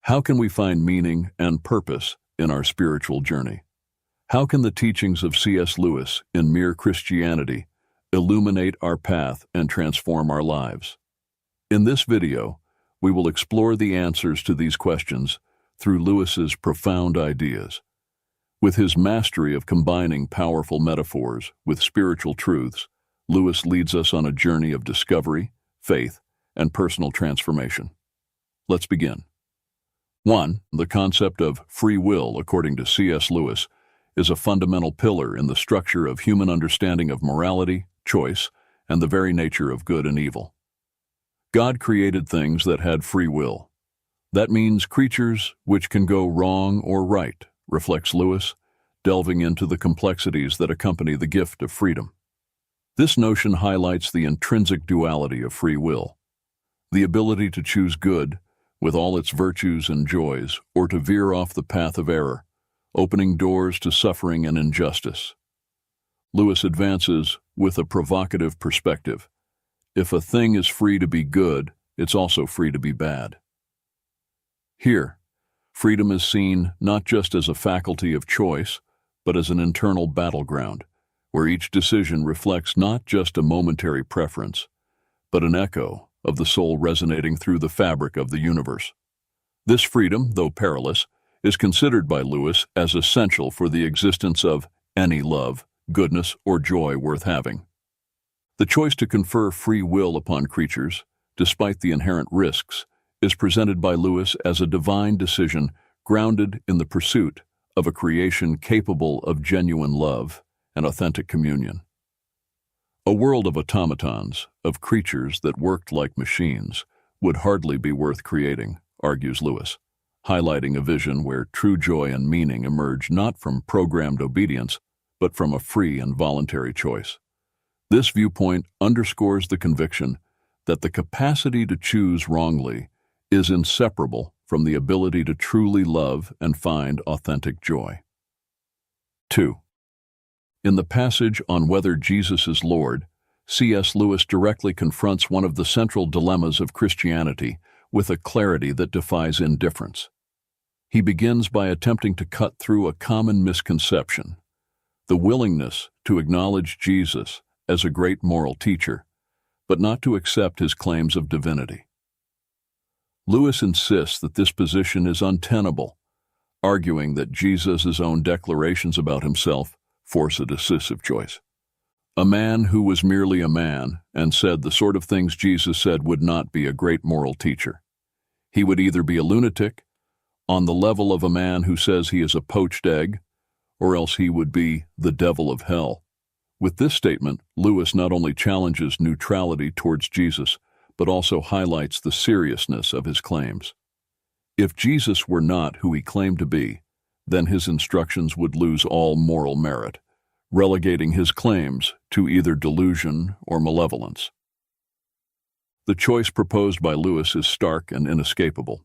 How can we find meaning and purpose in our spiritual journey? How can the teachings of C.S.Lewis in Mere Christianity illuminate our path and transform our lives? In this video, we will explore the answers to these questions through Lewis's profound ideas. With his mastery of combining powerful metaphors with spiritual truths, Lewis leads us on a journey of discovery, faith, and personal transformation. Let's begin. 1. The concept of free will, according to C.S. Lewis, is a fundamental pillar in the structure of human understanding of morality, choice, and the very nature of good and evil. God created things that had free will. That means creatures which can go wrong or right, reflects Lewis, delving into the complexities that accompany the gift of freedom. This notion highlights the intrinsic duality of free will, the ability to choose good with all its virtues and joys, or to veer off the path of error, opening doors to suffering and injustice. Lewis advances with a provocative perspective. If a thing is free to be good, it's also free to be bad. Here, freedom is seen not just as a faculty of choice, but as an internal battleground, where each decision reflects not just a momentary preference, but an echo of the soul resonating through the fabric of the universe. This freedom, though perilous, is considered by Lewis as essential for the existence of any love, goodness, or joy worth having. The choice to confer free will upon creatures, despite the inherent risks, is presented by Lewis as a divine decision grounded in the pursuit of a creation capable of genuine love and authentic communion. A world of automatons, of creatures that worked like machines, would hardly be worth creating, argues Lewis, highlighting a vision where true joy and meaning emerge not from programmed obedience, but from a free and voluntary choice. This viewpoint underscores the conviction that the capacity to choose wrongly is inseparable from the ability to truly love and find authentic joy. 2. In the passage on whether Jesus is Lord, C.S. Lewis directly confronts one of the central dilemmas of Christianity with a clarity that defies indifference. He begins by attempting to cut through a common misconception, the willingness to acknowledge Jesus as a great moral teacher, but not to accept his claims of divinity. Lewis insists that this position is untenable, arguing that Jesus' own declarations about himself force a decisive choice. A man who was merely a man and said the sort of things Jesus said would not be a great moral teacher. He would either be a lunatic, on the level of a man who says he is a poached egg, or else he would be the devil of hell. With this statement, Lewis not only challenges neutrality towards Jesus, but also highlights the seriousness of his claims. If Jesus were not who he claimed to be, then his instructions would lose all moral merit, relegating his claims to either delusion or malevolence. The choice proposed by Lewis is stark and inescapable.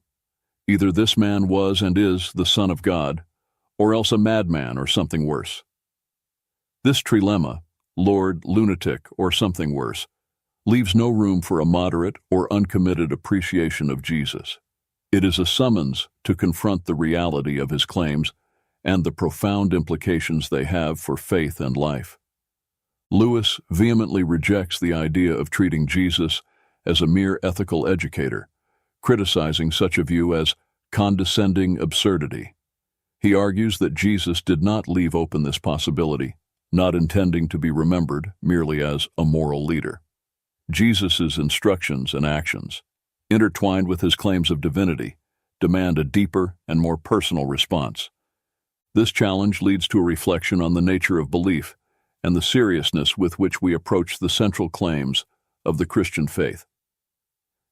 Either this man was and is the Son of God, or else a madman or something worse. This trilemma, Lord, lunatic, or something worse, leaves no room for a moderate or uncommitted appreciation of Jesus. It is a summons to confront the reality of his claims and the profound implications they have for faith and life. Lewis vehemently rejects the idea of treating Jesus as a mere ethical educator, criticizing such a view as condescending absurdity. He argues that Jesus did not leave open this possibility, not intending to be remembered merely as a moral leader. Jesus' instructions and actions, intertwined with his claims of divinity, demand a deeper and more personal response. This challenge leads to a reflection on the nature of belief and the seriousness with which we approach the central claims of the Christian faith.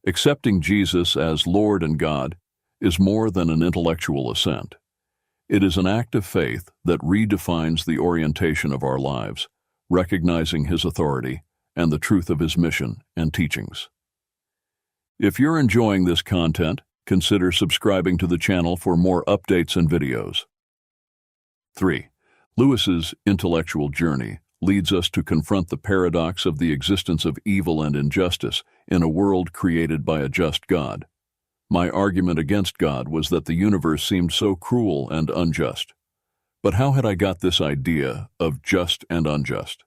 Accepting Jesus as Lord and God is more than an intellectual assent. It is an act of faith that redefines the orientation of our lives, recognizing his authority and the truth of his mission and teachings. If you're enjoying this content, consider subscribing to the channel for more updates and videos. 3. Lewis's intellectual journey leads us to confront the paradox of the existence of evil and injustice in a world created by a just God. My argument against God was that the universe seemed so cruel and unjust. But how had I got this idea of just and unjust?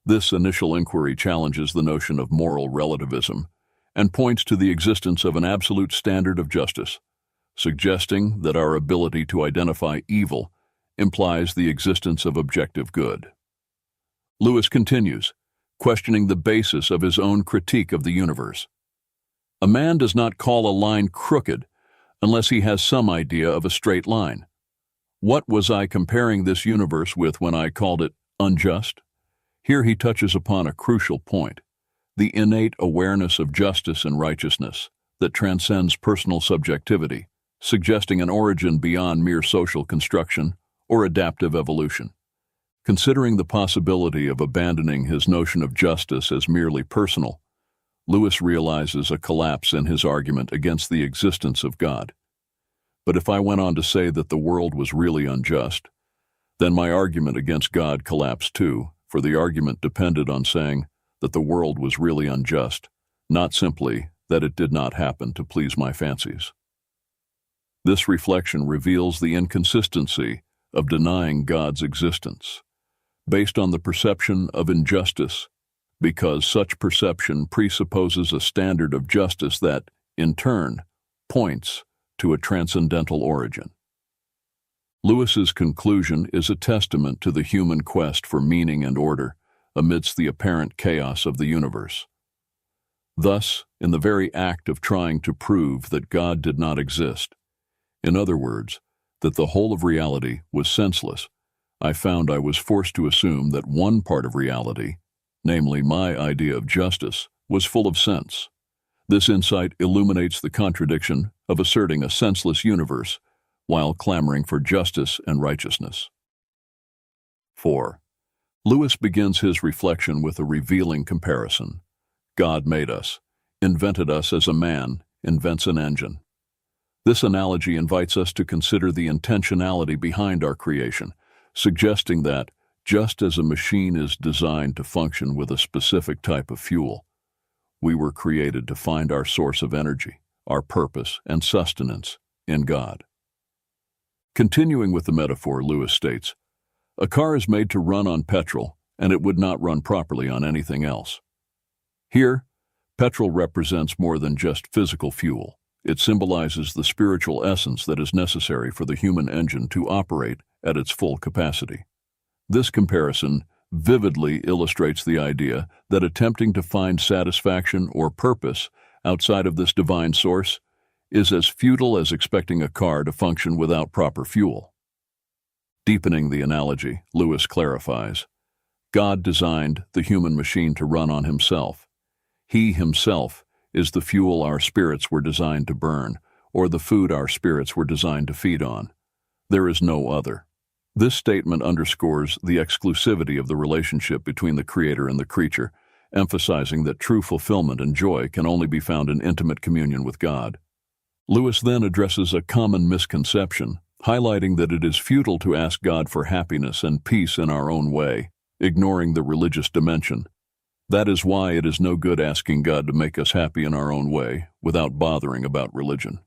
This initial inquiry challenges the notion of moral relativism and points to the existence of an absolute standard of justice, suggesting that our ability to identify evil implies the existence of objective good. Lewis continues, questioning the basis of his own critique of the universe. A man does not call a line crooked unless he has some idea of a straight line. What was I comparing this universe with when I called it unjust? Here he touches upon a crucial point, the innate awareness of justice and righteousness that transcends personal subjectivity, suggesting an origin beyond mere social construction or adaptive evolution. Considering the possibility of abandoning his notion of justice as merely personal, Lewis realizes a collapse in his argument against the existence of God. But if I went on to say that the world was really unjust, then my argument against God collapsed too, for the argument depended on saying that the world was really unjust, not simply that it did not happen to please my fancies. This reflection reveals the inconsistency of denying God's existence, based on the perception of injustice, because such perception presupposes a standard of justice that, in turn, points to a transcendental origin. Lewis's conclusion is a testament to the human quest for meaning and order amidst the apparent chaos of the universe. Thus, in the very act of trying to prove that God did not exist, in other words, that the whole of reality was senseless, I found I was forced to assume that one part of reality, namely my idea of justice, was full of sense. This insight illuminates the contradiction of asserting a senseless universe while clamoring for justice and righteousness. 4. Lewis begins his reflection with a revealing comparison. God made us, invented us as a man invents an engine. This analogy invites us to consider the intentionality behind our creation, suggesting that, just as a machine is designed to function with a specific type of fuel, we were created to find our source of energy, our purpose, and sustenance in God. Continuing with the metaphor, Lewis states, a car is made to run on petrol, and it would not run properly on anything else. Here, petrol represents more than just physical fuel. It symbolizes the spiritual essence that is necessary for the human engine to operate at its full capacity. This comparison vividly illustrates the idea that attempting to find satisfaction or purpose outside of this divine source is as futile as expecting a car to function without proper fuel. Deepening the analogy, Lewis clarifies, God designed the human machine to run on himself. He himself is the fuel our spirits were designed to burn, or the food our spirits were designed to feed on. There is no other. This statement underscores the exclusivity of the relationship between the Creator and the creature, emphasizing that true fulfillment and joy can only be found in intimate communion with God. Lewis then addresses a common misconception, highlighting that it is futile to ask God for happiness and peace in our own way, ignoring the religious dimension. That is why it is no good asking God to make us happy in our own way without bothering about religion.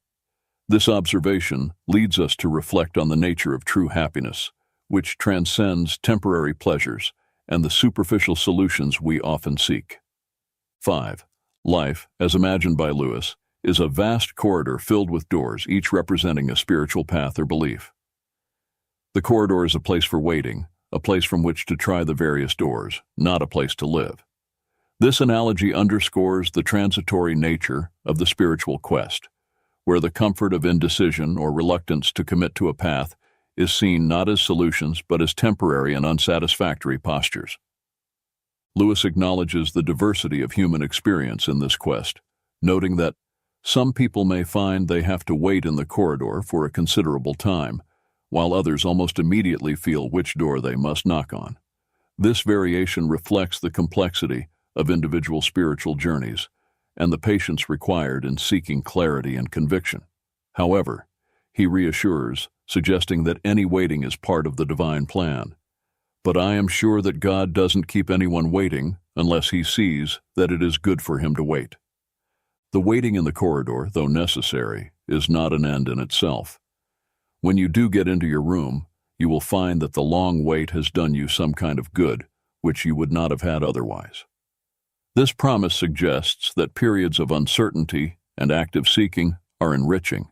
This observation leads us to reflect on the nature of true happiness, which transcends temporary pleasures and the superficial solutions we often seek. 5. Life, as imagined by Lewis, is a vast corridor filled with doors, each representing a spiritual path or belief. The corridor is a place for waiting, a place from which to try the various doors, not a place to live. This analogy underscores the transitory nature of the spiritual quest, where the comfort of indecision or reluctance to commit to a path is seen not as solutions but as temporary and unsatisfactory postures. Lewis acknowledges the diversity of human experience in this quest, noting that some people may find they have to wait in the corridor for a considerable time, while others almost immediately feel which door they must knock on. This variation reflects the complexity of individual spiritual journeys and the patience required in seeking clarity and conviction. However, he reassures, suggesting that any waiting is part of the divine plan. But I am sure that God doesn't keep anyone waiting unless he sees that it is good for him to wait. The waiting in the corridor, though necessary, is not an end in itself. When you do get into your room, you will find that the long wait has done you some kind of good, which you would not have had otherwise. This promise suggests that periods of uncertainty and active seeking are enriching,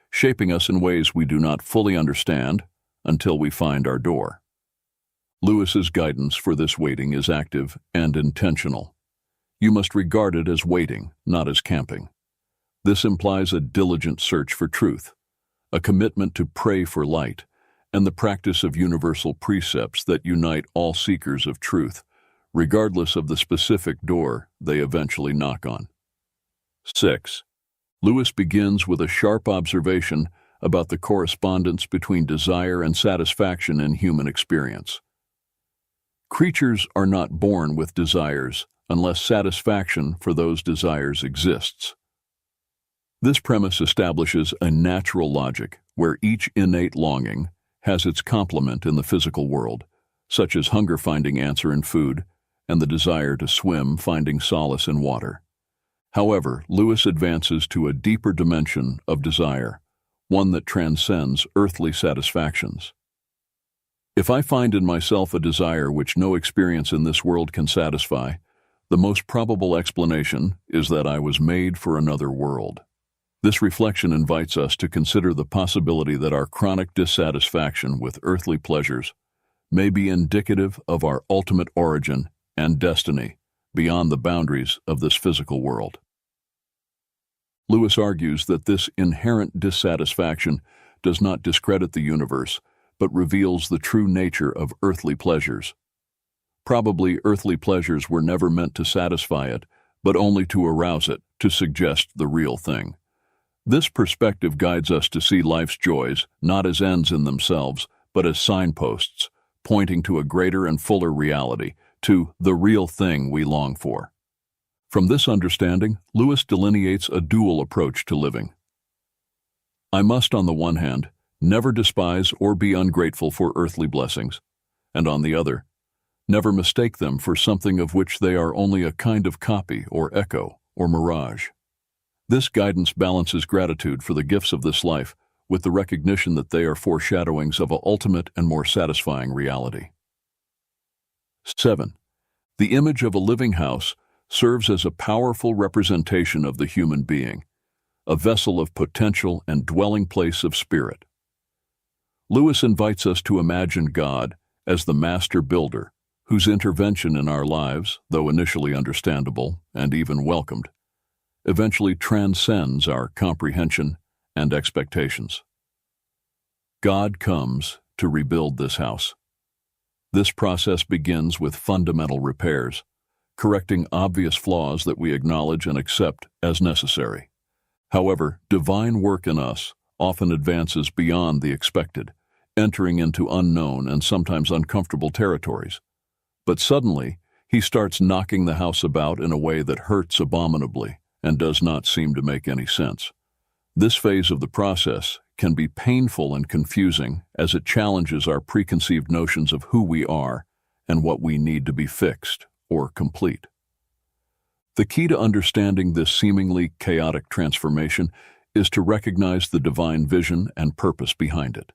shaping us in ways we do not fully understand until we find our door. Lewis's guidance for this waiting is active and intentional. You must regard it as waiting, not as camping. This implies a diligent search for truth, a commitment to pray for light, and the practice of universal precepts that unite all seekers of truth, regardless of the specific door they eventually knock on. 6. Lewis begins with a sharp observation about the correspondence between desire and satisfaction in human experience. Creatures are not born with desires unless satisfaction for those desires exists. This premise establishes a natural logic where each innate longing has its complement in the physical world, such as hunger finding answer in food and the desire to swim finding solace in water. However, Lewis advances to a deeper dimension of desire, one that transcends earthly satisfactions. If I find in myself a desire which no experience in this world can satisfy, the most probable explanation is that I was made for another world. This reflection invites us to consider the possibility that our chronic dissatisfaction with earthly pleasures may be indicative of our ultimate origin and destiny beyond the boundaries of this physical world. Lewis argues that this inherent dissatisfaction does not discredit the universe, but reveals the true nature of earthly pleasures. Probably earthly pleasures were never meant to satisfy it, but only to arouse it, to suggest the real thing. This perspective guides us to see life's joys not as ends in themselves, but as signposts, pointing to a greater and fuller reality, to the real thing we long for. From this understanding, Lewis delineates a dual approach to living. I must, on the one hand, never despise or be ungrateful for earthly blessings, and on the other, never mistake them for something of which they are only a kind of copy or echo or mirage. This guidance balances gratitude for the gifts of this life with the recognition that they are foreshadowings of an ultimate and more satisfying reality. 7. The image of a living house serves as a powerful representation of the human being, a vessel of potential and dwelling place of spirit. Lewis invites us to imagine God as the master builder, whose intervention in our lives, though initially understandable and even welcomed, eventually transcends our comprehension and expectations. God comes to rebuild this house. This process begins with fundamental repairs, correcting obvious flaws that we acknowledge and accept as necessary. However, divine work in us often advances beyond the expected, entering into unknown and sometimes uncomfortable territories. But suddenly, he starts knocking the house about in a way that hurts abominably and does not seem to make any sense. This phase of the process can be painful and confusing as it challenges our preconceived notions of who we are and what we need to be fixed or complete. The key to understanding this seemingly chaotic transformation is to recognize the divine vision and purpose behind it.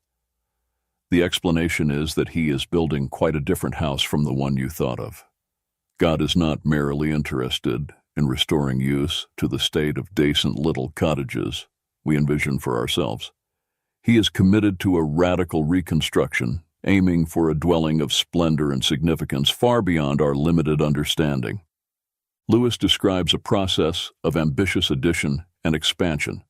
The explanation is that he is building quite a different house from the one you thought of. God is not merely interested in restoring use to the state of decent little cottages we envision for ourselves. He is committed to a radical reconstruction, aiming for a dwelling of splendor and significance far beyond our limited understanding. Lewis describes a process of ambitious addition and expansion,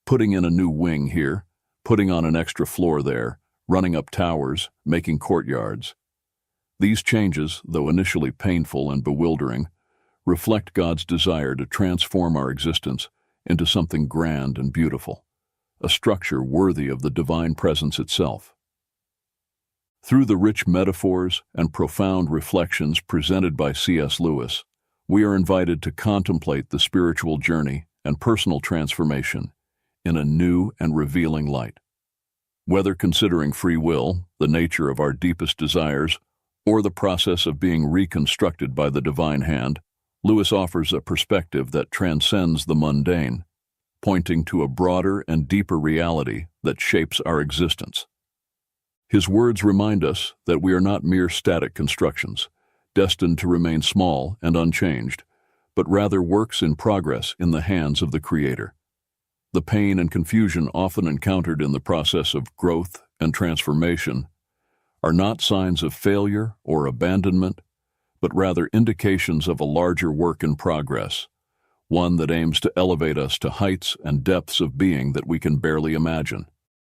putting in a new wing here, putting on an extra floor there, running up towers, making courtyards. These changes, though initially painful and bewildering, reflect God's desire to transform our existence into something grand and beautiful, a structure worthy of the divine presence itself. Through the rich metaphors and profound reflections presented by C.S. Lewis, we are invited to contemplate the spiritual journey and personal transformation in a new and revealing light. Whether considering free will, the nature of our deepest desires, or the process of being reconstructed by the divine hand, Lewis offers a perspective that transcends the mundane, pointing to a broader and deeper reality that shapes our existence. His words remind us that we are not mere static constructions, destined to remain small and unchanged, but rather works in progress in the hands of the Creator. The pain and confusion often encountered in the process of growth and transformation are not signs of failure or abandonment, but rather indications of a larger work in progress, one that aims to elevate us to heights and depths of being that we can barely imagine.